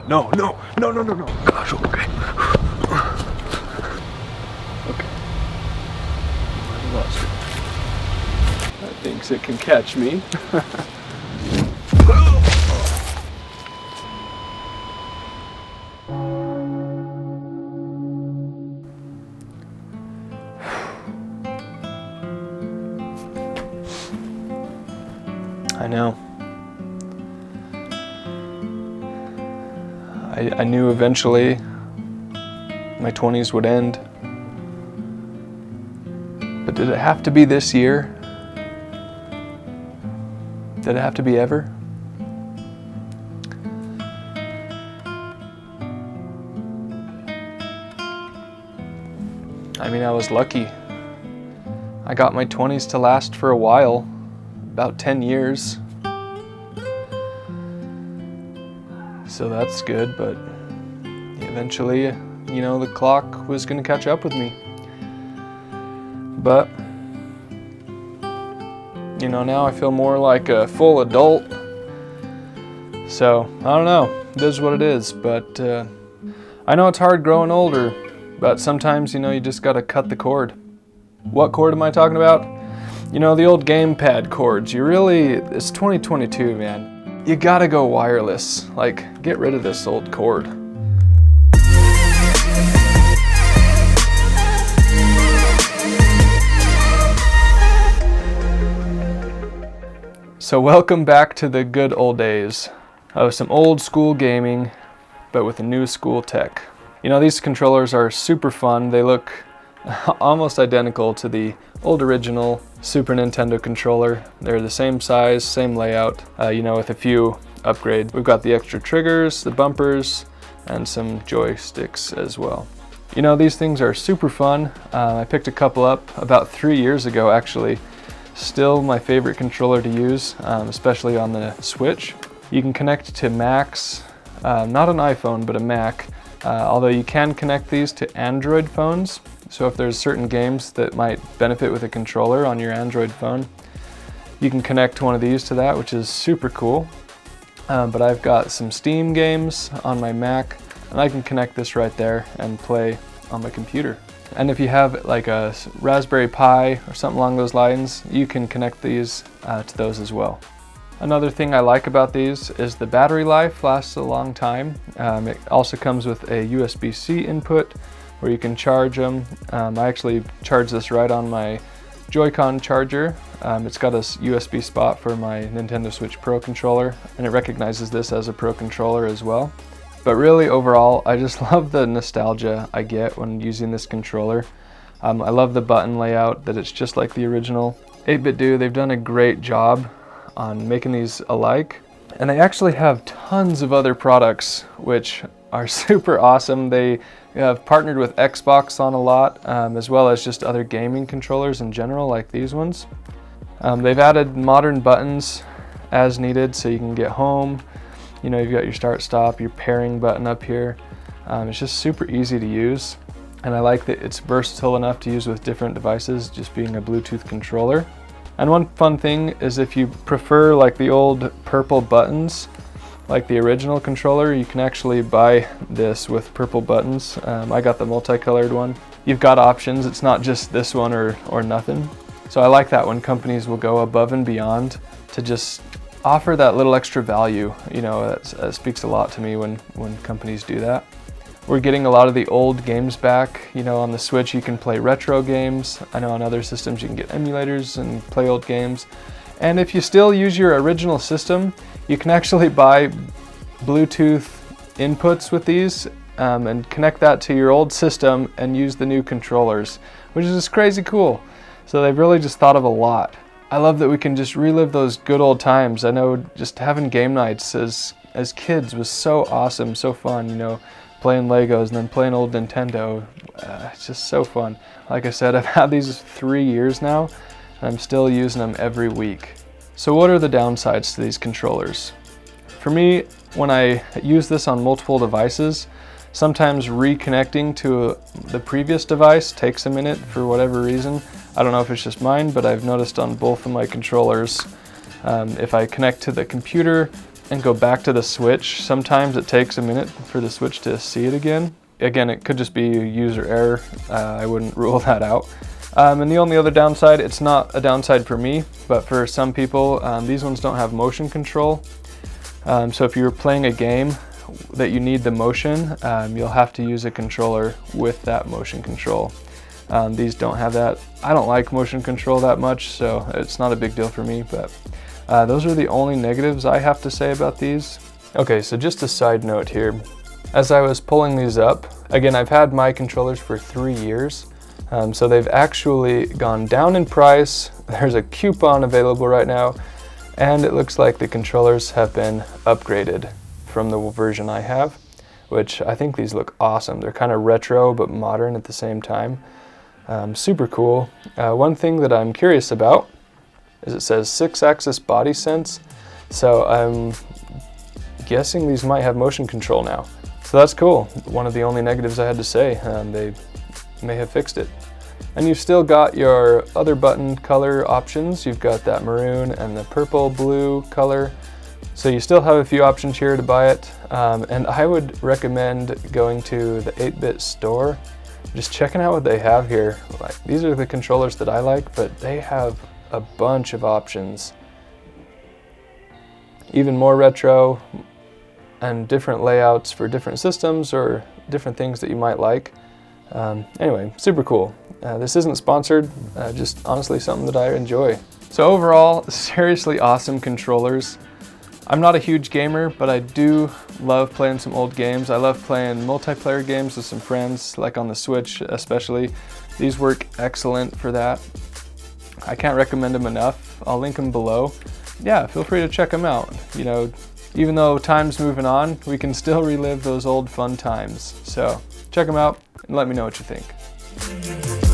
No. Gosh, okay. Okay. I lost it. That thinks it can catch me. I know. I knew eventually my 20s would end. But did it have to be this year? Did it have to be ever? I mean, I was lucky. I got my 20s to last for a while, about 10 years. So that's good, but eventually, you know, the clock was going to catch up with me. But, you know, now I feel more like a full adult. So, I don't know. It is what it is, but I know it's hard growing older, but sometimes, you know, you just got to cut the cord. What cord am I talking about? You know, the old gamepad cords. It's 2022, man. You gotta go wireless. Like, get rid of this old cord. So welcome back to the good old days of some old school gaming, but with a new school tech. You know, these controllers are super fun. They look almost identical to the old original Super Nintendo controller. They're the same size, same layout, you know, with a few upgrades. We've got the extra triggers, the bumpers, and some joysticks as well. You know, these things are super fun. I picked a couple up about 3 years ago, actually. Still my favorite controller to use, especially on the Switch. You can connect to Macs, not an iPhone, but a Mac, although you can connect these to Android phones. So if there's certain games that might benefit with a controller on your Android phone, you can connect one of these to that, which is super cool. But I've got some Steam games on my Mac, and I can connect this right there and play on my computer. And if you have like a Raspberry Pi or something along those lines, you can connect these to those as well. Another thing I like about these is the battery life lasts a long time. It also comes with a USB-C input where you can charge them. I actually charge this right on my Joy-Con charger. It's got a USB spot for my Nintendo Switch Pro controller, and it recognizes this as a Pro controller as well. But really, overall, I just love the nostalgia I get when using this controller. I love the button layout, that it's just like the original 8BitDo. They've done a great job on making these alike. And they actually have tons of other products which are super awesome. They have partnered with Xbox on a lot, as well as just other gaming controllers in general, like these ones. They've added modern buttons as needed, so you can get home. You know, you've got your start, stop, your pairing button up here. It's just super easy to use. And I like that it's versatile enough to use with different devices, just being a Bluetooth controller. And one fun thing is if you prefer like the old purple buttons, like the original controller, you can actually buy this with purple buttons. I got the multicolored one. You've got options, it's not just this one or nothing. So I like that when companies will go above and beyond to just offer that little extra value. You know, that speaks a lot to me when companies do that. We're getting a lot of the old games back. You know, on the Switch you can play retro games. I know on other systems you can get emulators and play old games. And if you still use your original system, you can actually buy Bluetooth inputs with these and connect that to your old system and use the new controllers, which is just crazy cool. So they've really just thought of a lot. I love that we can just relive those good old times. I know just having game nights as kids was so awesome, so fun, you know, playing Legos and then playing old Nintendo. It's just so fun. Like I said, I've had these 3 years now, and I'm still using them every week. So what are the downsides to these controllers? For me, when I use this on multiple devices, sometimes reconnecting to the previous device takes a minute for whatever reason. I don't know if it's just mine, but I've noticed on both of my controllers, if I connect to the computer and go back to the switch, sometimes it takes a minute for the switch to see it again. Again, it could just be user error. I wouldn't rule that out. And the only other downside, it's not a downside for me, but for some people, these ones don't have motion control. So if you're playing a game that you need the motion, you'll have to use a controller with that motion control. These don't have that. I don't like motion control that much, so it's not a big deal for me, but those are the only negatives I have to say about these. Okay, so just a side note here. As I was pulling these up, again, I've had my controllers for 3 years, so they've actually gone down in price. There's a coupon available right now, and it looks like the controllers have been upgraded from the version I have, which I think these look awesome. They're kind of retro but modern at the same time. Super cool. One thing that I'm curious about is it says 6-axis body sense, so I'm guessing these might have motion control now. So that's cool. One of the only negatives I had to say. They may have fixed it. And you've still got your other button color options. You've got that maroon and the purple blue color. So you still have a few options here to buy it. And I would recommend going to the 8-bit store, just checking out what they have here. Like, these are the controllers that I like, but they have a bunch of options. Even more retro and different layouts for different systems or different things that you might like. Anyway, super cool. This isn't sponsored, just honestly something that I enjoy. So overall, seriously awesome controllers. I'm not a huge gamer, but I do love playing some old games. I love playing multiplayer games with some friends, like on the Switch especially. These work excellent for that. I can't recommend them enough. I'll link them below. Yeah, feel free to check them out. You know, even though time's moving on, we can still relive those old fun times. So check them out and let me know what you think.